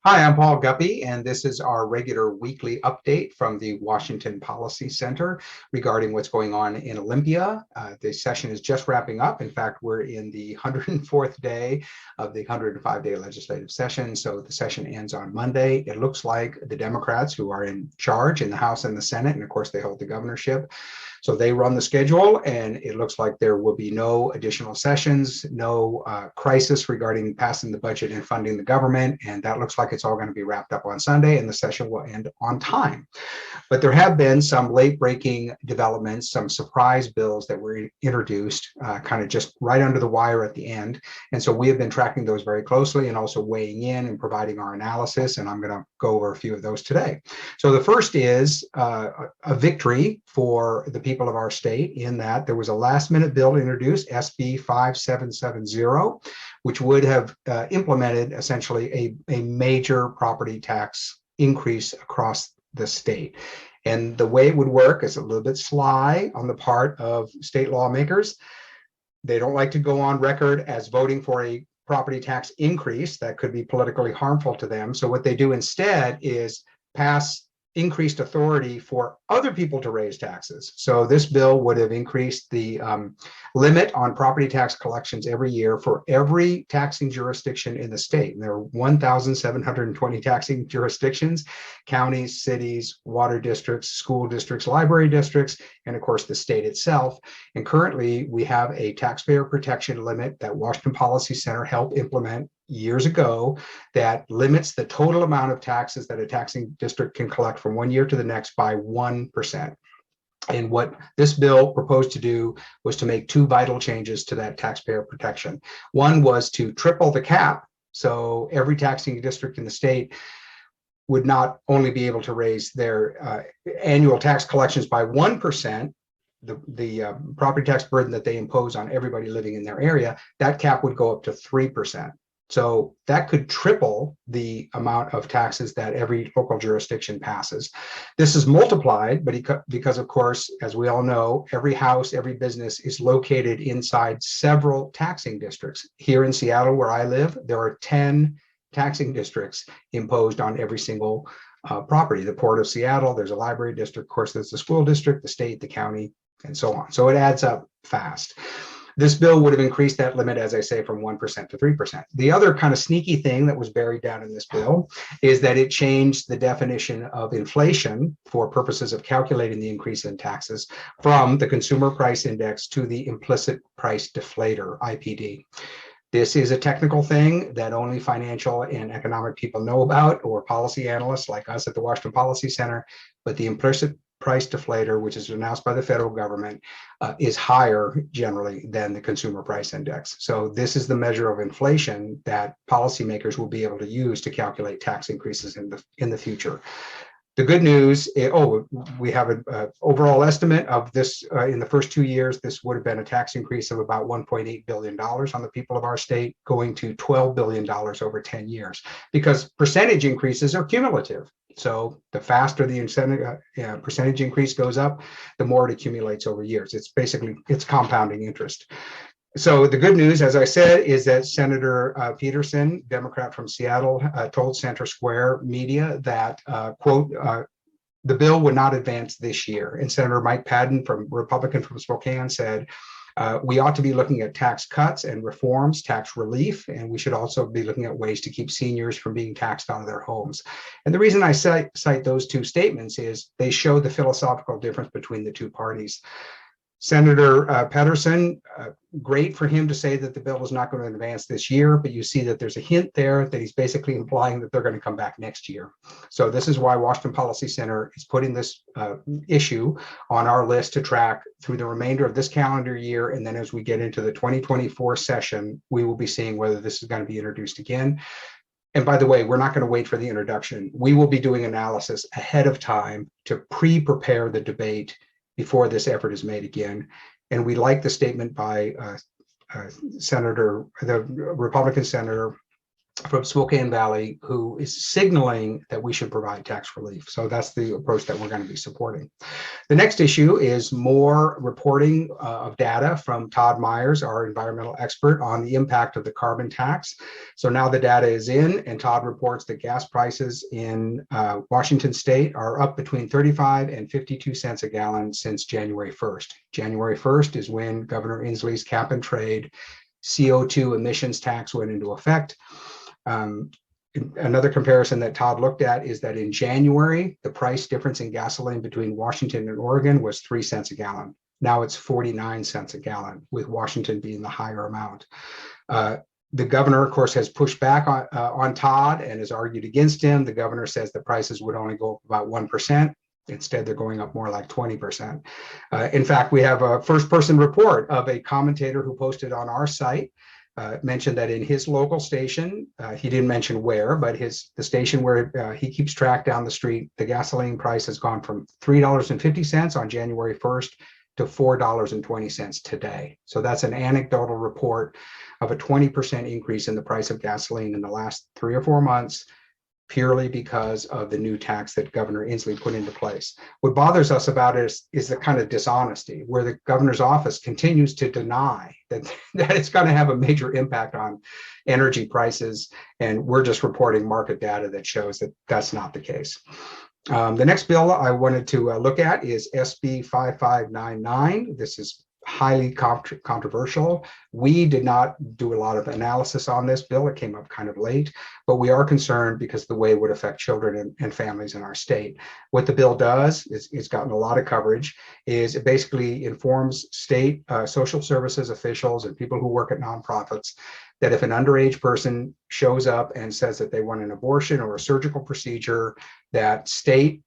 Hi, I'm Paul Guppy, and this is our regular weekly update from the Washington Policy Center regarding what's going on in Olympia. The session is just wrapping up. In fact, we're in the 104th day of the 105-day legislative session, so the session ends on Monday. It looks like the Democrats, who are in charge in the House and the Senate, and of course they hold the governorship, so they run the schedule, and it looks like there will be no additional sessions, no crisis regarding passing the budget and funding the government, and that looks like it's all going to be wrapped up on Sunday, and the session will end on time. But there have been some late-breaking developments, some surprise bills that were introduced kind of just right under the wire at the end, and so we have been tracking those very closely and also weighing in and providing our analysis, and I'm going to go over a few of those today. So the first is a victory for the people of our state in that there was a last-minute bill introduced, SB 5770, which would have implemented essentially a major property tax increase across the state. And the way it would work is a little bit sly on the part of state lawmakers. They don't like to go on record as voting for a property tax increase that could be politically harmful to them. So what they do instead is pass increased authority for other people to raise taxes. So this bill would have increased the limit on property tax collections every year for every taxing jurisdiction in the state. And there are 1,720 taxing jurisdictions, counties, cities, water districts, school districts, library districts, and of course the state itself. And currently we have a taxpayer protection limit that Washington Policy Center helped implement years ago that limits the total amount of taxes that a taxing district can collect from one year to the next by 1%. And what this bill proposed to do was to make two vital changes to that taxpayer protection. One was to triple the cap, so every taxing district in the state would not only be able to raise their annual tax collections by 1%, the property tax burden that they impose on everybody living in their area, that cap would go up to 3%. So that could triple the amount of taxes that every local jurisdiction passes. This is multiplied, but because of course, as we all know, every house, every business is located inside several taxing districts. Here in Seattle, where I live, there are 10 taxing districts imposed on every single property. The Port of Seattle, there's a library district, of course, there's the school district, the state, the county, and so on. So it adds up fast. This bill would have increased that limit, as I say, from 1% to 3%. The other kind of sneaky thing that was buried down in this bill is that it changed the definition of inflation for purposes of calculating the increase in taxes from the consumer price index to the implicit price deflator, IPD. This is a technical thing that only financial and economic people know about, or policy analysts like us at the Washington Policy Center, but the implicit price deflator, which is announced by the federal government, is higher generally than the consumer price index. So this is the measure of inflation that policymakers will be able to use to calculate tax increases in the future. The good news, we have an overall estimate of this in the first 2 years. This would have been a tax increase of about $1.8 billion on the people of our state, going to $12 billion over 10 years, because percentage increases are cumulative. So the faster the incentive percentage increase goes up, the more it accumulates over years. It's compounding interest. So the good news, as I said, is that Senator Peterson, Democrat from Seattle, told Center Square Media that, quote, the bill would not advance this year. And Senator Mike Padden, Republican from Spokane, said, we ought to be looking at tax cuts and reforms, tax relief, and we should also be looking at ways to keep seniors from being taxed out of their homes. And the reason I cite those two statements is they show the philosophical difference between the two parties. Senator Pedersen, great for him to say that the bill is not going to advance this year, but you see that there's a hint there that he's basically implying that they're going to come back next year. So this is why Washington Policy Center is putting this issue on our list to track through the remainder of this calendar year. And then as we get into the 2024 session, we will be seeing whether this is going to be introduced again. And by the way, we're not going to wait for the introduction. We will be doing analysis ahead of time to pre-prepare the debate before this effort is made again. And we like the statement by the Republican Senator from Spokane Valley who is signaling that we should provide tax relief. So that's the approach that we're going to be supporting. The next issue is more reporting of data from Todd Myers, our environmental expert, on the impact of the carbon tax. So now the data is in, and Todd reports that gas prices in Washington state are up between 35 and 52 cents a gallon since January 1st. January 1st is when Governor Inslee's cap and trade CO2 emissions tax went into effect. Another comparison that Todd looked at is that in January, the price difference in gasoline between Washington and Oregon was 3 cents a gallon. Now it's 49 cents a gallon, with Washington being the higher amount. The governor, of course, has pushed back on Todd and has argued against him. The governor says the prices would only go up about 1%. Instead, they're going up more like 20%. In fact, we have a first-person report of a commentator who posted on our site, mentioned that in his local station, he didn't mention where, but the station where he keeps track down the street, the gasoline price has gone from $3.50 on January 1st to $4.20 today. So that's an anecdotal report of a 20% increase in the price of gasoline in the last 3 or 4 months, purely because of the new tax that Governor Inslee put into place. What bothers us about it is the kind of dishonesty where the governor's office continues to deny that it's going to have a major impact on energy prices, and we're just reporting market data that shows that that's not the case. The next bill I wanted to look at is SB 5599. This is highly controversial. We did not do a lot of analysis on this bill. It came up kind of late, but we are concerned because of the way it would affect children and families in our state. What the bill does is, it's gotten a lot of coverage, is it basically informs state social services officials and people who work at nonprofits that if an underage person shows up and says that they want an abortion or a surgical procedure, that state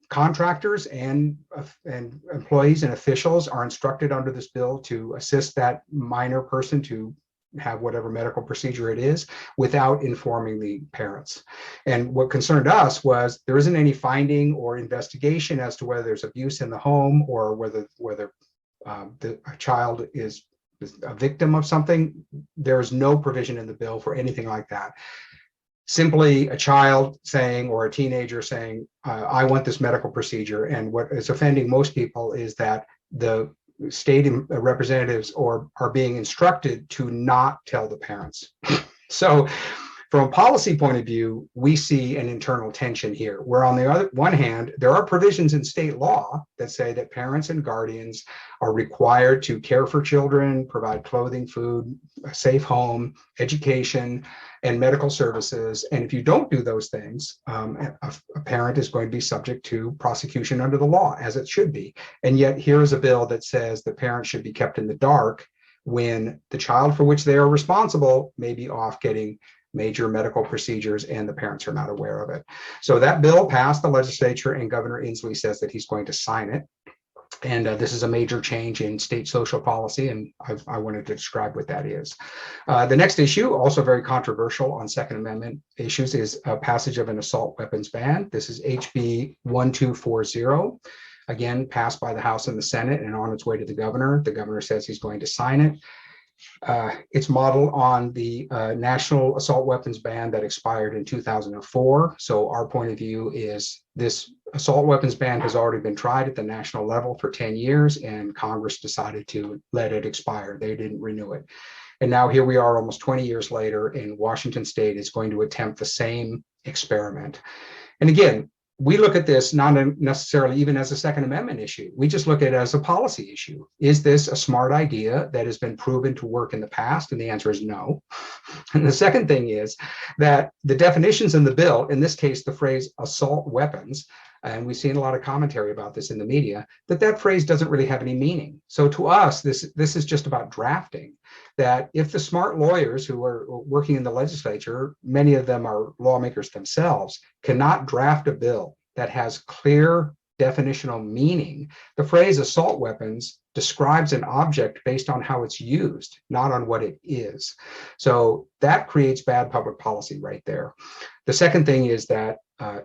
contractors and employees and officials are instructed under this bill to assist that minor person to have whatever medical procedure it is without informing the parents. And what concerned us was there isn't any finding or investigation as to whether there's abuse in the home or whether a child is a victim of something. There's no provision in the bill for anything like that. Simply a child saying, or a teenager saying, I want this medical procedure. And what is offending most people is that the state representatives are being instructed to not tell the parents. So from a policy point of view, we see an internal tension here, where on the other one hand, there are provisions in state law that say that parents and guardians are required to care for children, provide clothing, food, a safe home, education, and medical services. And if you don't do those things, a parent is going to be subject to prosecution under the law, as it should be. And yet here is a bill that says the parents should be kept in the dark when the child for which they are responsible may be off getting major medical procedures and the parents are not aware of it. So that bill passed the legislature, and Governor Inslee says that he's going to sign it. And this is a major change in state social policy, and I wanted to describe what that is. The next issue, also very controversial on Second Amendment issues, is a passage of an assault weapons ban. This is HB 1240. Again, passed by the House and the Senate and on its way to the governor. The governor says he's going to sign it. It's modeled on the national assault weapons ban that expired in 2004. So our point of view is this assault weapons ban has already been tried at the national level for 10 years, and Congress decided to let it expire. They didn't renew it. And now here we are almost 20 years later, and Washington State is going to attempt the same experiment. And again, we look at this not necessarily even as a Second Amendment issue. We just look at it as a policy issue. Is this a smart idea that has been proven to work in the past? And the answer is no. And the second thing is that the definitions in the bill, in this case, the phrase assault weapons, and we've seen a lot of commentary about this in the media, that phrase doesn't really have any meaning. So to us, this is just about drafting. That if the smart lawyers who are working in the legislature, many of them are lawmakers themselves, cannot draft a bill that has clear definitional meaning, the phrase assault weapons describes an object based on how it's used, not on what it is. So that creates bad public policy right there. The second thing is that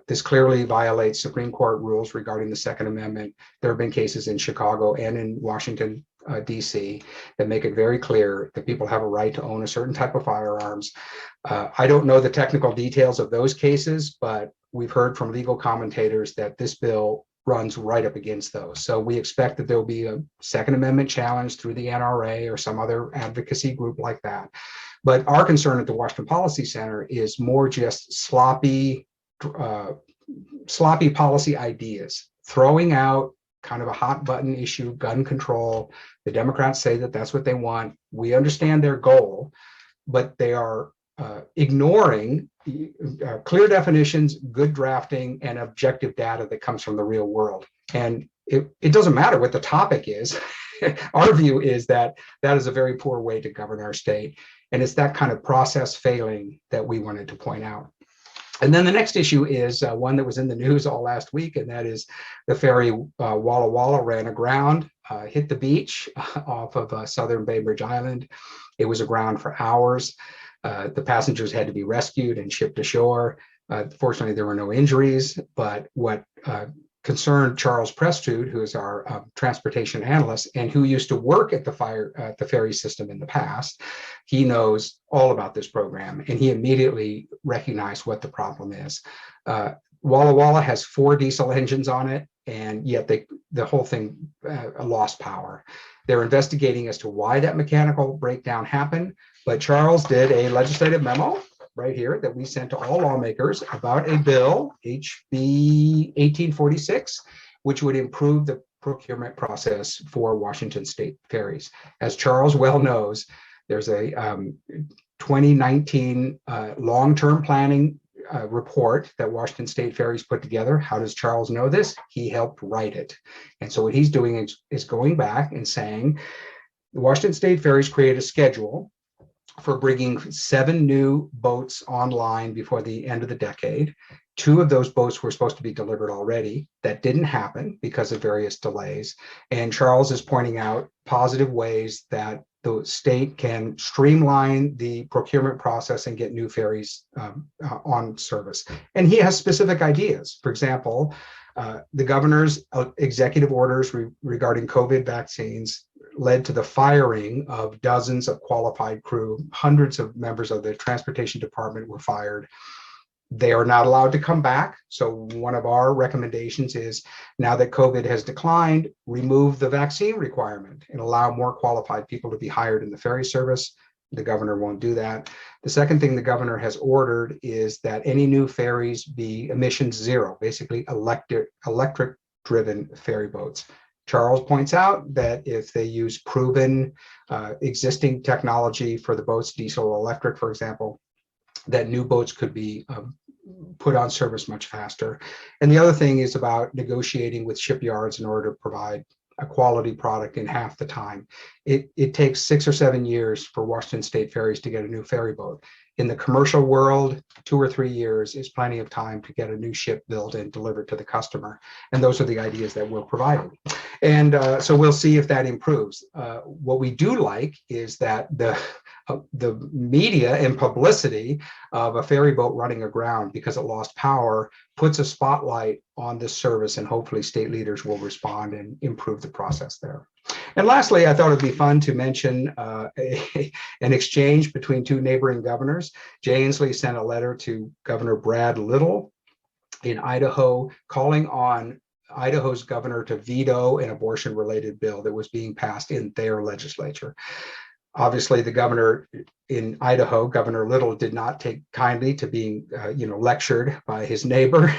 this clearly violates Supreme Court rules regarding the Second Amendment. There have been cases in Chicago and in Washington DC that make it very clear that people have a right to own a certain type of firearms. I don't know the technical details of those cases, but we've heard from legal commentators that this bill runs right up against those. So we expect that there'll be a Second Amendment challenge through the NRA or some other advocacy group like that. But our concern at the Washington Policy Center is more just sloppy policy ideas, throwing out kind of a hot button issue, gun control. The Democrats say that that's what they want. We understand their goal, but they are ignoring clear definitions, good drafting, and objective data that comes from the real world. And it doesn't matter what the topic is. Our view is that that is a very poor way to govern our state. And it's that kind of process failing that we wanted to point out. And then the next issue is one that was in the news all last week, and that is the ferry Walla Walla ran aground, hit the beach off of southern Bainbridge Island. It was aground for hours. The passengers had to be rescued and shipped ashore. Fortunately, there were no injuries, but what concerned Charles Prestude, who is our transportation analyst and who used to work at the ferry system in the past, he knows all about this program, and he immediately recognized what the problem is. Walla Walla has 4 diesel engines on it, and yet the whole thing lost power. They're investigating as to why that mechanical breakdown happened, but Charles did a legislative memo right here that we sent to all lawmakers about a bill, HB 1846, which would improve the procurement process for Washington state ferries. As Charles well knows, there's a 2019 long-term planning report that Washington State Ferries put together. How does Charles know this? He helped write it. And so what he's doing is going back and saying, the Washington State Ferries created a schedule for bringing 7 new boats online before the end of the decade. 2 of those boats were supposed to be delivered already. That didn't happen because of various delays. And Charles is pointing out positive ways that the state can streamline the procurement process and get new ferries on service. And he has specific ideas. For example, the governor's executive orders regarding COVID vaccines led to the firing of dozens of qualified crew. Hundreds of members of the transportation department were fired. They are not allowed to come back. So one of our recommendations is, now that COVID has declined, remove the vaccine requirement and allow more qualified people to be hired in the ferry service. The governor won't do that. The second thing the governor has ordered is that any new ferries be emissions zero, basically electric driven ferry boats. Charles points out that if they use proven existing technology for the boats, diesel or electric, for example, that new boats could be put on service much faster. And the other thing is about negotiating with shipyards in order to provide a quality product in half the time. It takes 6 or 7 years for Washington State Ferries to get a new ferry boat. In the commercial world, 2 or 3 years is plenty of time to get a new ship built and delivered to the customer. And those are the ideas that we're providing. And so we'll see if that improves. What we do like is that the media and publicity of a ferry boat running aground because it lost power puts a spotlight on this service, and hopefully state leaders will respond and improve the process there. And lastly, I thought it'd be fun to mention an exchange between 2 neighboring governors. Jay Inslee sent a letter to Governor Brad Little in Idaho, calling on Idaho's governor to veto an abortion-related bill that was being passed in their legislature. Obviously, the governor in Idaho, Governor Little, did not take kindly to being, lectured by his neighbor.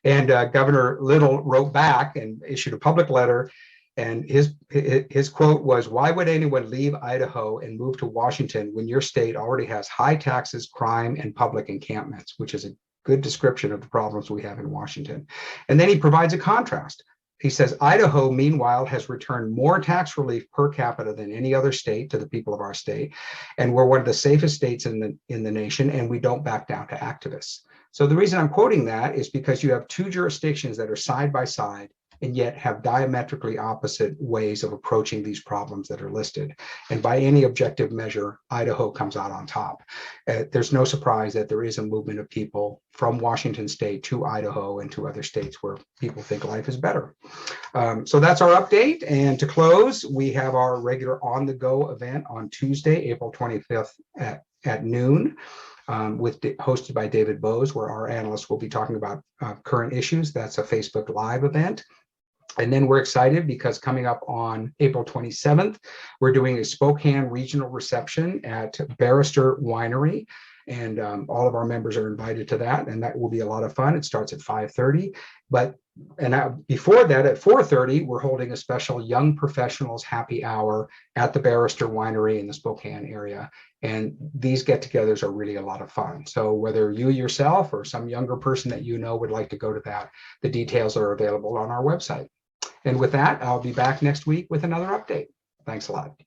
And Governor Little wrote back and issued a public letter. And his quote was, "Why would anyone leave Idaho and move to Washington when your state already has high taxes, crime, and public encampments," which is a good description of the problems we have in Washington. And then he provides a contrast. He says, Idaho, meanwhile, has returned more tax relief per capita than any other state to the people of our state. And we're one of the safest states in the nation, and we don't back down to activists. So the reason I'm quoting that is because you have 2 jurisdictions that are side by side, and yet have diametrically opposite ways of approaching these problems that are listed. And by any objective measure, Idaho comes out on top. There's no surprise that there is a movement of people from Washington state to Idaho and to other states where people think life is better. So that's our update. And to close, we have our regular On the Go event on Tuesday, April 25th at noon. Hosted by David Bose, where our analysts will be talking about current issues. That's a Facebook Live event. And then we're excited because coming up on April 27th, we're doing a Spokane regional reception at Barrister Winery. And all of our members are invited to that, and that will be a lot of fun. It starts at 5:30. Before that, at 4:30, we're holding a special Young Professionals Happy Hour at the Barrister Winery in the Spokane area. And these get-togethers are really a lot of fun. So whether you yourself or some younger person that you know would like to go to that, the details are available on our website. And with that, I'll be back next week with another update. Thanks a lot.